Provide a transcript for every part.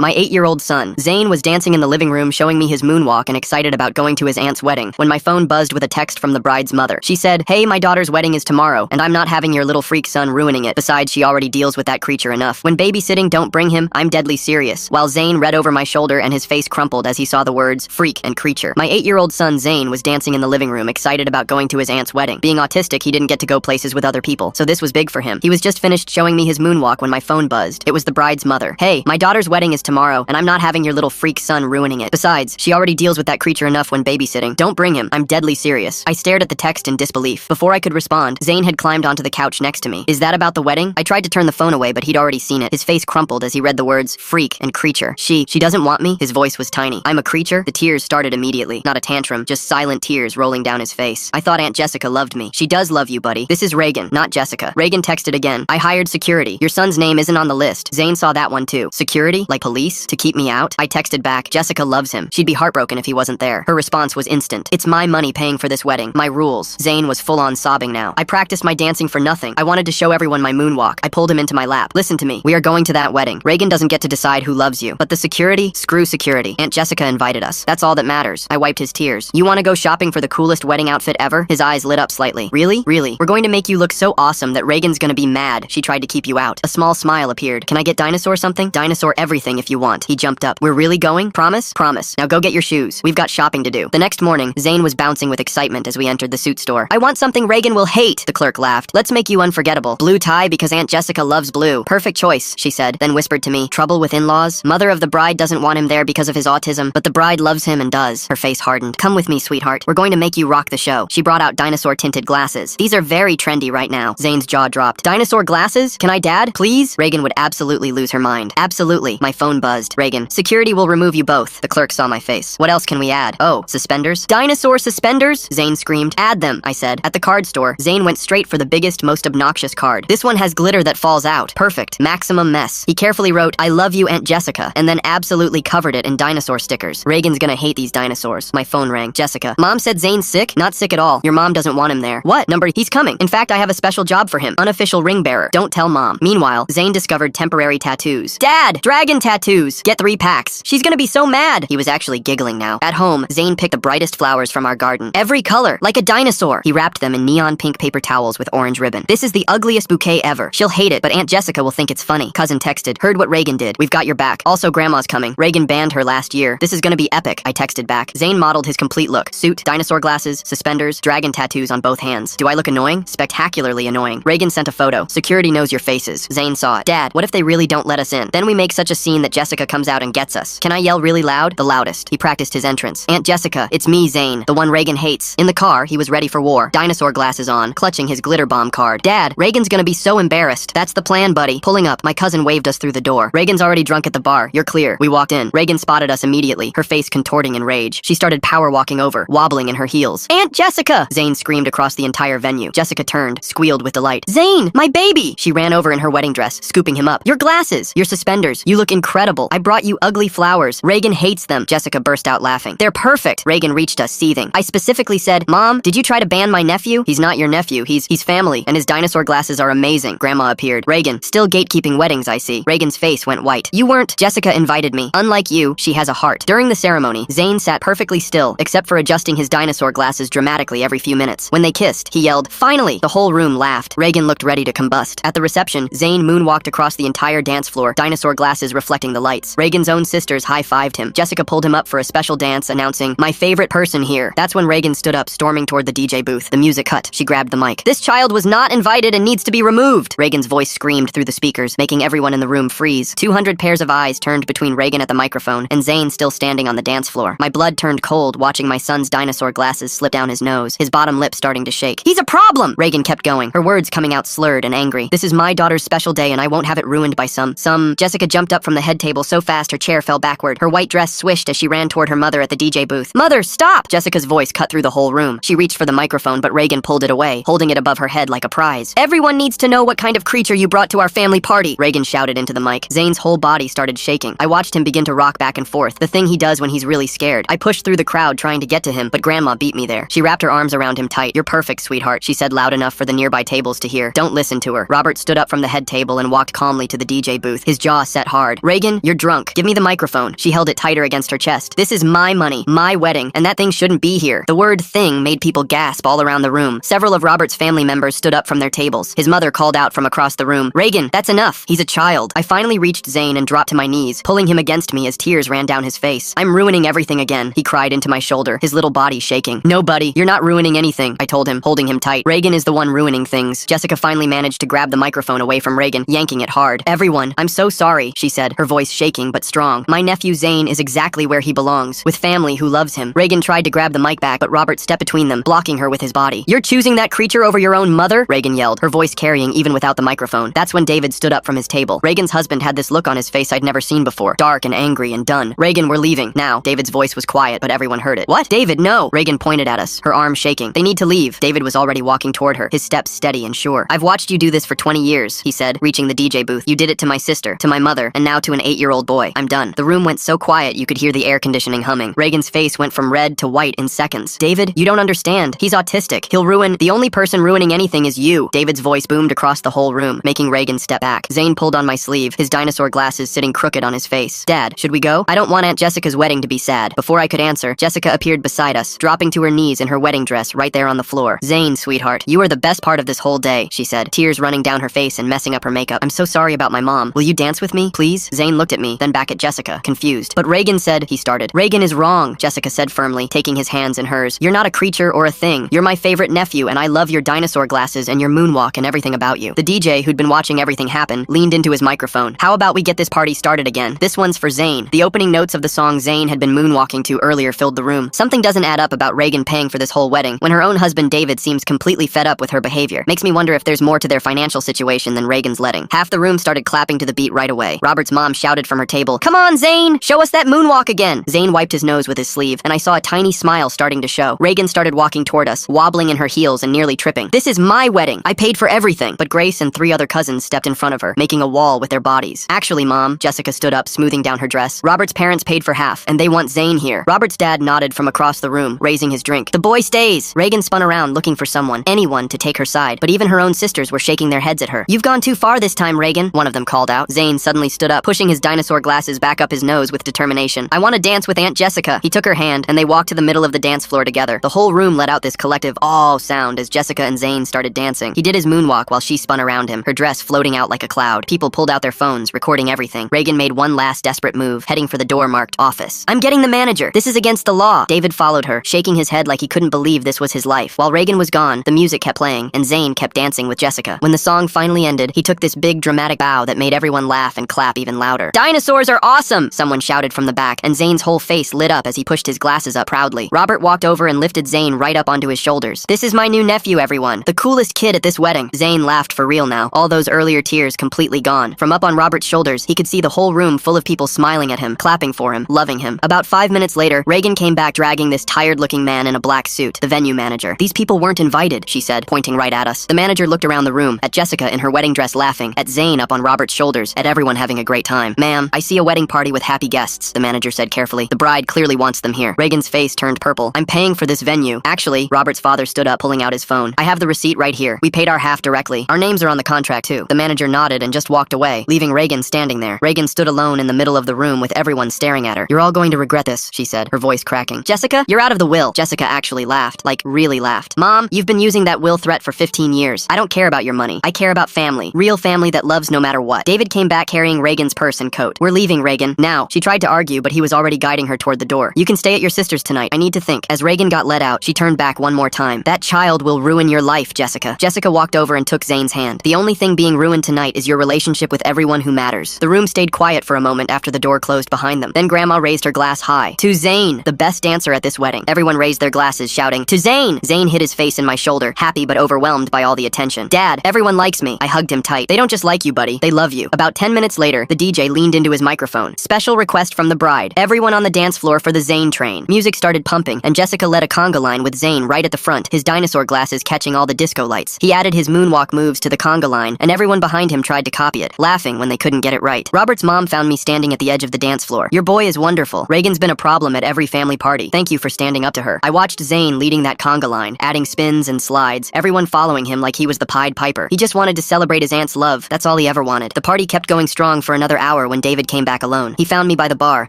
My 8-year-old son, Zane, was dancing in the living room showing me his moonwalk and excited about going to his aunt's wedding when my phone buzzed with a text from the bride's mother. She said, "Hey, my daughter's wedding is tomorrow, and I'm not having your little freak son ruining it. Besides, she already deals with that creature enough. When babysitting, don't bring him. I'm deadly serious." While Zane read over my shoulder and his face crumpled as he saw the words freak and creature. My 8-year-old son, Zane, was dancing in the living room excited about going to his aunt's wedding. Being autistic, he didn't get to go places with other people, so this was big for him. He was just finished showing me his moonwalk when my phone buzzed. It was the bride's mother. "Hey, my daughter's wedding is tomorrow, and I'm not having your little freak son ruining it. Besides, she already deals with that creature enough when babysitting. Don't bring him. I'm deadly serious." I stared at the text in disbelief. Before I could respond, Zane had climbed onto the couch next to me. "Is that about the wedding?" I tried to turn the phone away, but he'd already seen it. His face crumpled as he read the words freak and creature. She doesn't want me?" His voice was tiny. "I'm a creature?" The tears started immediately. Not a tantrum, just silent tears rolling down his face. "I thought Aunt Jessica loved me." "She does love you, buddy. This is Reagan, not Jessica." Reagan texted again. "I hired security. Your son's name isn't on the list." Zane saw that one too. "Security? Like police? To keep me out?" I texted back, "Jessica loves him. She'd be heartbroken if he wasn't there." Her response was instant. "It's my money paying for this wedding. My rules." Zane was full-on sobbing now. "I practiced my dancing for nothing. I wanted to show everyone my moonwalk." I pulled him into my lap. "Listen to me. We are going to that wedding. Reagan doesn't get to decide who loves you. But the security? Screw security. Aunt Jessica invited us. That's all that matters." I wiped his tears. "You want to go shopping for the coolest wedding outfit ever?" His eyes lit up slightly. "Really? Really? We're going to make you look so awesome that Reagan's gonna be mad she tried to keep you out." A small smile appeared. "Can I get dinosaur something?" "Dinosaur everything if you want." He jumped up. "We're really going? Promise?" "Promise. Now go get your shoes. We've got shopping to do." The next morning, Zane was bouncing with excitement as we entered the suit store. "I want something Reagan will hate," the clerk laughed. "Let's make you unforgettable. Blue tie because Aunt Jessica loves blue." "Perfect choice," she said, then whispered to me, "Trouble with in-laws? Mother of the bride doesn't want him there because of his autism, but the bride loves him and does." Her face hardened. "Come with me, sweetheart. We're going to make you rock the show." She brought out dinosaur-tinted glasses. "These are very trendy right now." Zane's jaw dropped. "Dinosaur glasses? Can I, Dad? Please?" Reagan would absolutely lose her mind. "Absolutely." My phone buzzed. "Reagan, security will remove you both." The clerk saw my face. "What else can we add?" "Oh, suspenders?" "Dinosaur suspenders?" Zane screamed. "Add them," I said. At the card store, Zane went straight for the biggest, most obnoxious card. "This one has glitter that falls out. Perfect. Maximum mess." He carefully wrote, "I love you, Aunt Jessica," and then absolutely covered it in dinosaur stickers. Reagan's gonna hate these dinosaurs. My phone rang. "Jessica, Mom said Zane's sick?" "Not sick at all. Your mom doesn't want him there." "What? Number? He's coming. In fact, I have a special job for him. Unofficial ring bearer. Don't tell Mom." Meanwhile, Zane discovered temporary tattoos. "Dad! Dragon tattoos! Get 3 packs. She's gonna be so mad." He was actually giggling now. At home, Zane picked the brightest flowers from our garden. Every color, like a dinosaur. He wrapped them in neon pink paper towels with orange ribbon. "This is the ugliest bouquet ever. She'll hate it, but Aunt Jessica will think it's funny." Cousin texted, "Heard what Reagan did. We've got your back. Also, Grandma's coming. Reagan banned her last year. This is gonna be epic." I texted back. Zane modeled his complete look. Suit, dinosaur glasses, suspenders, dragon tattoos on both hands. "Do I look annoying?" "Spectacularly annoying." Reagan sent a photo. "Security knows your faces." Zane saw it. "Dad, what if they really don't let us in? Then we make such a scene that Jessica comes out and gets us." "Can I yell really loud?" "The loudest." He practiced his entrance. "Aunt Jessica, it's me, Zane, the one Reagan hates." In the car, he was ready for war. Dinosaur glasses on, clutching his glitter bomb card. "Dad, Reagan's gonna be so embarrassed." "That's the plan, buddy." Pulling up, my cousin waved us through the door. "Reagan's already drunk at the bar. You're clear." We walked in. Reagan spotted us immediately, her face contorting in rage. She started power walking over, wobbling in her heels. "Aunt Jessica!" Zane screamed across the entire venue. Jessica turned, squealed with delight. "Zane, my baby!" She ran over in her wedding dress, scooping him up. "Your glasses, your suspenders, you look incredible. I brought you ugly flowers. Reagan hates them." Jessica burst out laughing. "They're perfect." Reagan reached us, seething. "I specifically said, Mom, did you try to ban my nephew?" "He's not your nephew. He's family, and his dinosaur glasses are amazing." Grandma appeared. "Reagan, still gatekeeping weddings, I see." Reagan's face went white. "You weren't." "Jessica invited me. Unlike you, she has a heart." During the ceremony, Zane sat perfectly still, except for adjusting his dinosaur glasses dramatically every few minutes. When they kissed, he yelled, "Finally!" The whole room laughed. Reagan looked ready to combust. At the reception, Zane moonwalked across the entire dance floor, dinosaur glasses reflecting the lights. Reagan's own sisters high-fived him. Jessica pulled him up for a special dance, announcing, "My favorite person here." That's when Reagan stood up, storming toward the DJ booth. The music cut. She grabbed the mic. "This child was not invited and needs to be removed." Reagan's voice screamed through the speakers, making everyone in the room freeze. 200 pairs of eyes turned between Reagan at the microphone and Zane still standing on the dance floor. My blood turned cold watching my son's dinosaur glasses slip down his nose, his bottom lip starting to shake. "He's a problem!" Reagan kept going, her words coming out slurred and angry. "This is my daughter's special day and I won't have it ruined by some. Jessica jumped up from the head table so fast her chair fell backward. Her white dress swished as she ran toward her mother at the DJ booth. "Mother, stop!" Jessica's voice cut through the whole room. She reached for the microphone, but Reagan pulled it away, holding it above her head like a prize. "Everyone needs to know what kind of creature you brought to our family party," Reagan shouted into the mic. Zane's whole body started shaking. I watched him begin to rock back and forth, the thing he does when he's really scared. I pushed through the crowd trying to get to him, but Grandma beat me there. She wrapped her arms around him tight. "You're perfect, sweetheart," she said loud enough for the nearby tables to hear. "Don't listen to her." Robert stood up from the head table and walked calmly to the DJ booth, his jaw set hard. "Reagan, Reagan, you're drunk. Give me the microphone. She held it tighter against her chest. This is my money, my wedding, and that thing shouldn't be here. The word thing made people gasp all around the room. Several of Robert's family members stood up from their tables. His mother called out from across the room, Reagan, that's enough. He's a child. I finally reached Zane and dropped to my knees, pulling him against me as tears ran down his face. I'm ruining everything again, he cried into my shoulder, his little body shaking. No, buddy, you're not ruining anything, I told him, holding him tight. Reagan is the one ruining things. Jessica finally managed to grab the microphone away from Reagan, yanking it hard. Everyone, I'm so sorry, she said, her voice shaking but strong. My nephew Zane is exactly where he belongs, with family who loves him. Reagan tried to grab the mic back, but Robert stepped between them, blocking her with his body. You're choosing that creature over your own mother? Reagan yelled, her voice carrying even without the microphone. That's when David stood up from his table. Reagan's husband had this look on his face I'd never seen before, dark and angry and done. Reagan, we're leaving. Now, David's voice was quiet, but everyone heard it. What? David, no! Reagan pointed at us, her arm shaking. They need to leave. David was already walking toward her, his steps steady and sure. I've watched you do this for 20 years, he said, reaching the DJ booth. You did it to my sister, to my mother, and now to an 8-year-old boy. I'm done. The room went so quiet you could hear the air conditioning humming. Reagan's face went from red to white in seconds. David, you don't understand. He's autistic. He'll ruin— The only person ruining anything is you. David's voice boomed across the whole room, making Reagan step back. Zane pulled on my sleeve, his dinosaur glasses sitting crooked on his face. Dad, should we go? I don't want Aunt Jessica's wedding to be sad. Before I could answer, Jessica appeared beside us, dropping to her knees in her wedding dress right there on the floor. Zane, sweetheart, you are the best part of this whole day, she said, tears running down her face and messing up her makeup. I'm so sorry about my mom. Will you dance with me, please? Zane looked at me, then back at Jessica, confused. But Reagan said— he started. Reagan is wrong, Jessica said firmly, taking his hands in hers. You're not a creature or a thing. You're my favorite nephew, and I love your dinosaur glasses and your moonwalk and everything about you. The DJ, who'd been watching everything happen, leaned into his microphone. How about we get this party started again? This one's for Zane. The opening notes of the song Zane had been moonwalking to earlier filled the room. Something doesn't add up about Reagan paying for this whole wedding, when her own husband David seems completely fed up with her behavior. Makes me wonder if there's more to their financial situation than Reagan's letting. Half the room started clapping to the beat right away. Robert's mom shouted from her table, "Come on, Zane! Show us that moonwalk again!" Zane wiped his nose with his sleeve, and I saw a tiny smile starting to show. Reagan started walking toward us, wobbling in her heels and nearly tripping. This is my wedding. I paid for everything. But Grace and 3 other cousins stepped in front of her, making a wall with their bodies. Actually, Mom, Jessica stood up, smoothing down her dress. Robert's parents paid for half, and they want Zane here. Robert's dad nodded from across the room, raising his drink. The boy stays. Reagan spun around, looking for someone, anyone, to take her side, but even her own sisters were shaking their heads at her. You've gone too far this time, Reagan, one of them called out. Zane suddenly stood up, pushing his dinosaur glasses back up his nose with determination. I want to dance with Aunt Jessica. He took her hand, and they walked to the middle of the dance floor together. The whole room let out this collective "aww" sound as Jessica and Zane started dancing. He did his moonwalk while she spun around him, her dress floating out like a cloud. People pulled out their phones, recording everything. Reagan made one last desperate move, heading for the door marked "Office." I'm getting the manager. This is against the law. David followed her, shaking his head like he couldn't believe this was his life. While Reagan was gone, the music kept playing, and Zane kept dancing with Jessica. When the song finally ended, he took this big dramatic bow that made everyone laugh and clap even louder. Dinosaurs are awesome! Someone shouted from the back, and Zane's whole face lit up as he pushed his glasses up proudly. Robert walked over and lifted Zane right up onto his shoulders. This is my new nephew, everyone. The coolest kid at this wedding. Zane laughed for real now, all those earlier tears completely gone. From up on Robert's shoulders, he could see the whole room full of people smiling at him, clapping for him, loving him. About 5 minutes later, Reagan came back dragging this tired-looking man in a black suit, the venue manager. These people weren't invited, she said, pointing right at us. The manager looked around the room, at Jessica in her wedding dress laughing, at Zane up on Robert's shoulders, at everyone having a great time. Ma'am, I see a wedding party with happy guests, the manager said carefully. The bride clearly wants them here. Reagan's face turned purple. I'm paying for this venue. Actually, Robert's father stood up, pulling out his phone. I have the receipt right here. We paid our half directly. Our names are on the contract too. The manager nodded and just walked away, leaving Reagan standing there. Reagan stood alone in the middle of the room with everyone staring at her. You're all going to regret this, she said, her voice cracking. Jessica, you're out of the will. Jessica actually laughed, like really laughed. Mom, you've been using that will threat for 15 years. I don't care about your money. I care about family. Real family that loves no matter what. David came back carrying Reagan's purse and coat. We're leaving, Reagan. Now. She tried to argue, but he was already guiding her toward the door. You can stay at your sister's tonight. I need to think. As Reagan got let out, she turned back one more time. That child will ruin your life, Jessica. Jessica walked over and took Zane's hand. The only thing being ruined tonight is your relationship with everyone who matters. The room stayed quiet for a moment after the door closed behind them. Then Grandma raised her glass high. To Zane, the best dancer at this wedding. Everyone raised their glasses, shouting, to Zane! Zane hid his face in my shoulder, happy but overwhelmed by all the attention. Dad, everyone likes me. I hugged him tight. They don't just like you, buddy. They love you. About 10 minutes later, the DJ leaned into his microphone. Special request from the bride. Everyone on the dance floor for the Zane train. Music started pumping, and Jessica led a conga line with Zane right at the front, his dinosaur glasses catching all the disco lights. He added his moonwalk moves to the conga line, and everyone behind him tried to copy it, laughing when they couldn't get it right. Robert's mom found me standing at the edge of the dance floor. Your boy is wonderful. Reagan's been a problem at every family party. Thank you for standing up to her. I watched Zane leading that conga line, adding spins and slides, everyone following him like he was the Pied Piper. He just wanted to celebrate his aunt's love. That's all he ever wanted. The party kept going strong for another hour. hour when David came back alone. He found me by the bar,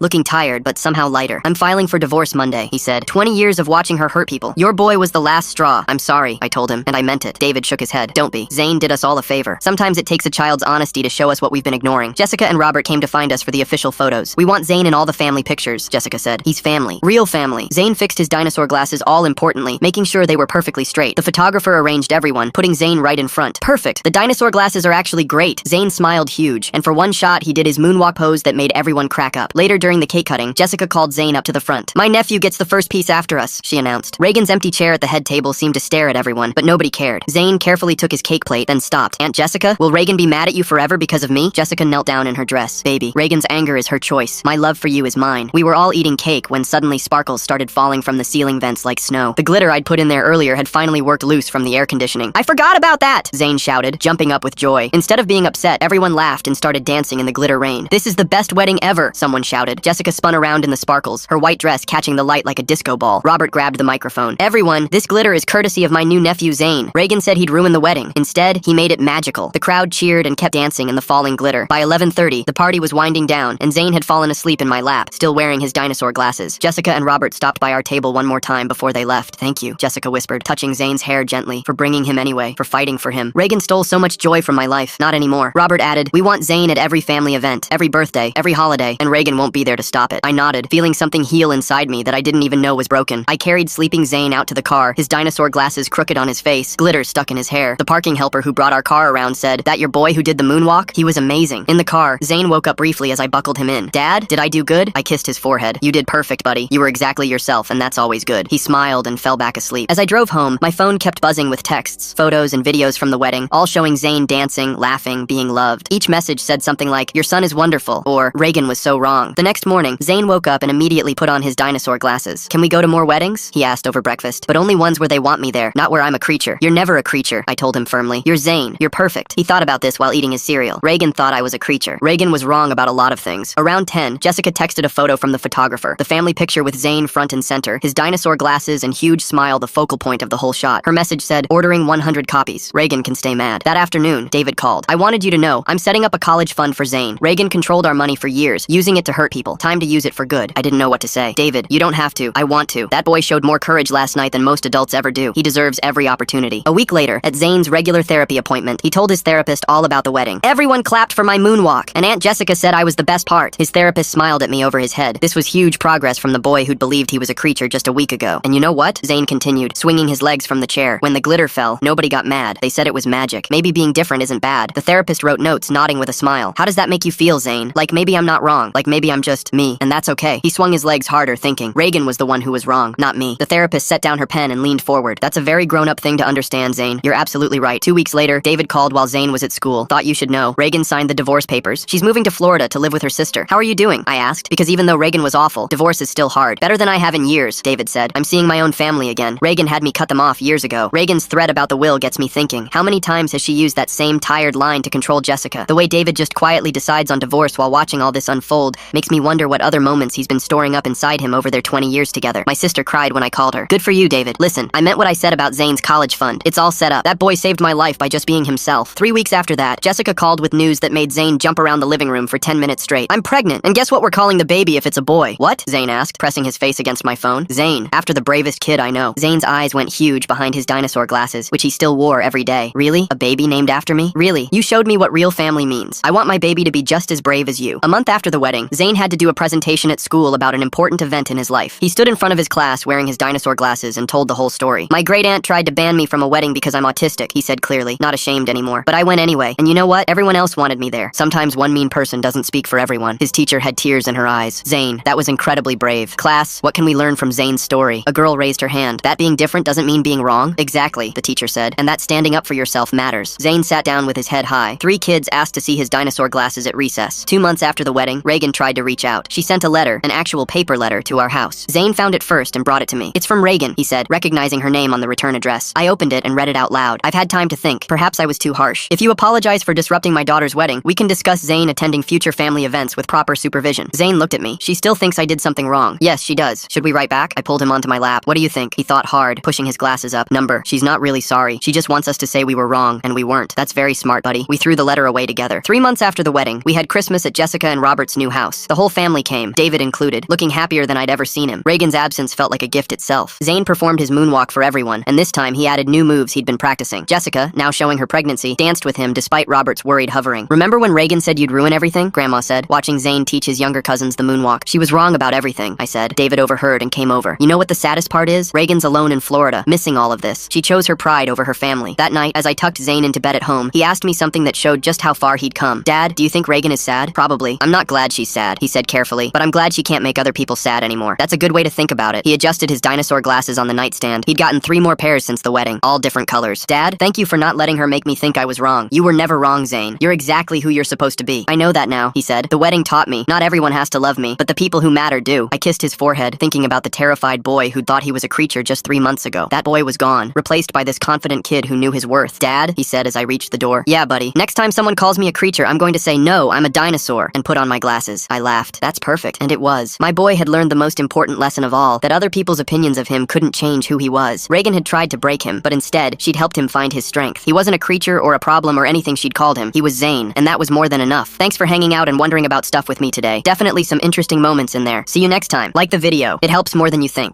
looking tired but somehow lighter. I'm filing for divorce Monday, he said. 20 years of watching her hurt people. Your boy was the last straw. I'm sorry, I told him, and I meant it. David shook his head. Don't be. Zane did us all a favor. Sometimes it takes a child's honesty to show us what we've been ignoring. Jessica and Robert came to find us for the official photos. We want Zane in all the family pictures, Jessica said. He's family. Real family. Zane fixed his dinosaur glasses all importantly, making sure they were perfectly straight. The photographer arranged everyone, putting Zane right in front. Perfect. The dinosaur glasses are actually great. Zane smiled huge, and for one shot, he did his moonwalk pose that made everyone crack up. Later during the cake cutting, Jessica called Zane up to the front. My nephew gets the first piece after us, she announced. Reagan's empty chair at the head table seemed to stare at everyone, but nobody cared. Zane carefully took his cake plate, then stopped. Aunt Jessica, will Reagan be mad at you forever because of me? Jessica knelt down in her dress. Baby, Reagan's anger is her choice. My love for you is mine. We were all eating cake when suddenly sparkles started falling from the ceiling vents like snow. The glitter I'd put in there earlier had finally worked loose from the air conditioning. I forgot about that, Zane shouted, jumping up with joy. Instead of being upset, everyone laughed and started dancing in the glitter rain. This is the best wedding ever, someone shouted. Jessica spun around in the sparkles, her white dress catching the light like a disco ball. Robert grabbed the microphone. Everyone, this glitter is courtesy of my new nephew Zane. Reagan said he'd ruin the wedding. Instead, he made it magical. The crowd cheered and kept dancing in the falling glitter. By 11:30, the party was winding down, and Zane had fallen asleep in my lap, still wearing his dinosaur glasses. Jessica and Robert stopped by our table one more time before they left. Thank you, Jessica whispered, touching Zane's hair gently, for bringing him anyway, for fighting for him. Reagan stole so much joy from my life. Not anymore. Robert added, we want Zane at every family event, every birthday, every holiday, and Reagan won't be there to stop it. I nodded, feeling something heal inside me that I didn't even know was broken. I carried sleeping Zane out to the car, his dinosaur glasses crooked on his face, glitter stuck in his hair. The parking helper who brought our car around said, that your boy who did the moonwalk? He was amazing. In the car, Zane woke up briefly as I buckled him in. Dad, did I do good? I kissed his forehead. You did perfect, buddy. You were exactly yourself, and that's always good. He smiled and fell back asleep. As I drove home, my phone kept buzzing with texts, photos, and videos from the wedding, all showing Zane dancing, laughing, being loved. Each message said something like, your son is wonderful, or Reagan was so wrong. The next morning, Zane woke up and immediately put on his dinosaur glasses. Can we go to more weddings? He asked over breakfast, but only ones where they want me there, not where I'm a creature. You're never a creature, I told him firmly. You're Zane. You're perfect. He thought about this while eating his cereal. Reagan thought I was a creature. Reagan was wrong about a lot of things. Around 10, Jessica texted a photo from the photographer. The family picture with Zane front and center, his dinosaur glasses and huge smile the focal point of the whole shot. Her message said, ordering 100 copies. Reagan can stay mad. That afternoon, David called. I wanted you to know, I'm setting up a college fund for Zane. Reagan controlled our money for years, using it to hurt people. Time to use it for good. I didn't know what to say. David, you don't have to. I want to. That boy showed more courage last night than most adults ever do. He deserves every opportunity. A week later, at Zane's regular therapy appointment, he told his therapist all about the wedding. Everyone clapped for my moonwalk, and Aunt Jessica said I was the best part. His therapist smiled at me over his head. This was huge progress from the boy who'd believed he was a creature just a week ago. And you know what? Zane continued, swinging his legs from the chair. When the glitter fell, nobody got mad. They said it was magic. Maybe being different isn't bad. The therapist wrote notes, nodding with a smile. How does that make you feel, Zane? Like maybe I'm not wrong. Like maybe I'm just me, and that's okay. He swung his legs harder, thinking. Reagan was the one who was wrong, not me. The therapist set down her pen and leaned forward. That's a very grown-up thing to understand, Zane. You're absolutely right. 2 weeks later, David called while Zane was at school. Thought you should know. Reagan signed the divorce papers. She's moving to Florida to live with her sister. How are you doing? I asked, because even though Reagan was awful, divorce is still hard. Better than I have in years, David said. I'm seeing my own family again. Reagan had me cut them off years ago. Reagan's threat about the will gets me thinking. How many times has she used that same tired line to control Jessica? The way David just quietly decides on divorce while watching all this unfold makes me wonder what other moments he's been storing up inside him over their 20 years together. My sister cried when I called her. Good for you, David. Listen, I meant what I said about Zane's college fund. It's all set up. That boy saved my life by just being himself. 3 weeks after that, Jessica called with news that made Zane jump around the living room for 10 minutes straight. I'm pregnant, and guess what we're calling the baby if it's a boy? What? Zane asked, pressing his face against my phone. Zane, after the bravest kid I know. Zane's eyes went huge behind his dinosaur glasses, which he still wore every day. Really? A baby named after me? Really? You showed me what real family means. I want my baby to be just as brave as you. A month after the wedding, Zane had to do a presentation at school about an important event in his life. He stood in front of his class wearing his dinosaur glasses and told the whole story. My great aunt tried to ban me from a wedding because I'm autistic, he said clearly, not ashamed anymore. But I went anyway, and you know what? Everyone else wanted me there. Sometimes one mean person doesn't speak for everyone. His teacher had tears in her eyes. Zane, that was incredibly brave. Class, what can we learn from Zane's story? A girl raised her hand. That being different doesn't mean being wrong? Exactly, the teacher said, and that standing up for yourself matters. Zane sat down with his head high. 3 kids asked to see his dinosaur glasses at recess. 2 months after the wedding, Reagan tried to reach out. She sent a letter, an actual paper letter, to our house. Zane found it first and brought it to me. It's from Reagan, he said, recognizing her name on the return address. I opened it and read it out loud. I've had time to think. Perhaps I was too harsh. If you apologize for disrupting my daughter's wedding, we can discuss Zane attending future family events with proper supervision. Zane looked at me. She still thinks I did something wrong. Yes, she does. Should we write back? I pulled him onto my lap. What do you think? He thought hard, pushing his glasses up. Number, she's not really sorry. She just wants us to say we were wrong, and we weren't. That's very smart, buddy. We threw the letter away together. 3 months after the wedding, we We had Christmas at Jessica and Robert's new house. The whole family came, David included, looking happier than I'd ever seen him. Reagan's absence felt like a gift itself. Zane performed his moonwalk for everyone, and this time he added new moves he'd been practicing. Jessica, now showing her pregnancy, danced with him despite Robert's worried hovering. Remember when Reagan said you'd ruin everything? Grandma said, watching Zane teach his younger cousins the moonwalk. She was wrong about everything, I said. David overheard and came over. You know what the saddest part is? Reagan's alone in Florida, missing all of this. She chose her pride over her family. That night, as I tucked Zane into bed at home, he asked me something that showed just how far he'd come. Dad, do you think Reagan is sad? Probably. I'm not glad she's sad, he said carefully, but I'm glad she can't make other people sad anymore. That's a good way to think about it. He adjusted his dinosaur glasses on the nightstand. He'd gotten 3 more pairs since the wedding, all different colors. Dad, thank you for not letting her make me think I was wrong. You were never wrong, Zane. You're exactly who you're supposed to be. I know that now, he said. The wedding taught me, not everyone has to love me, but the people who matter do. I kissed his forehead, thinking about the terrified boy who'd thought he was a creature just 3 months ago. That boy was gone, replaced by this confident kid who knew his worth. Dad, he said as I reached the door. Yeah, buddy. Next time someone calls me a creature, I'm going to say, no, I'm a dinosaur, and put on my glasses. I laughed. That's perfect. And it was. My boy had learned the most important lesson of all, that other people's opinions of him couldn't change who he was. Reagan had tried to break him, but instead, she'd helped him find his strength. He wasn't a creature or a problem or anything she'd called him. He was Zane, and that was more than enough. Thanks for hanging out and wondering about stuff with me today. Definitely some interesting moments in there. See you next time. Like the video. It helps more than you think.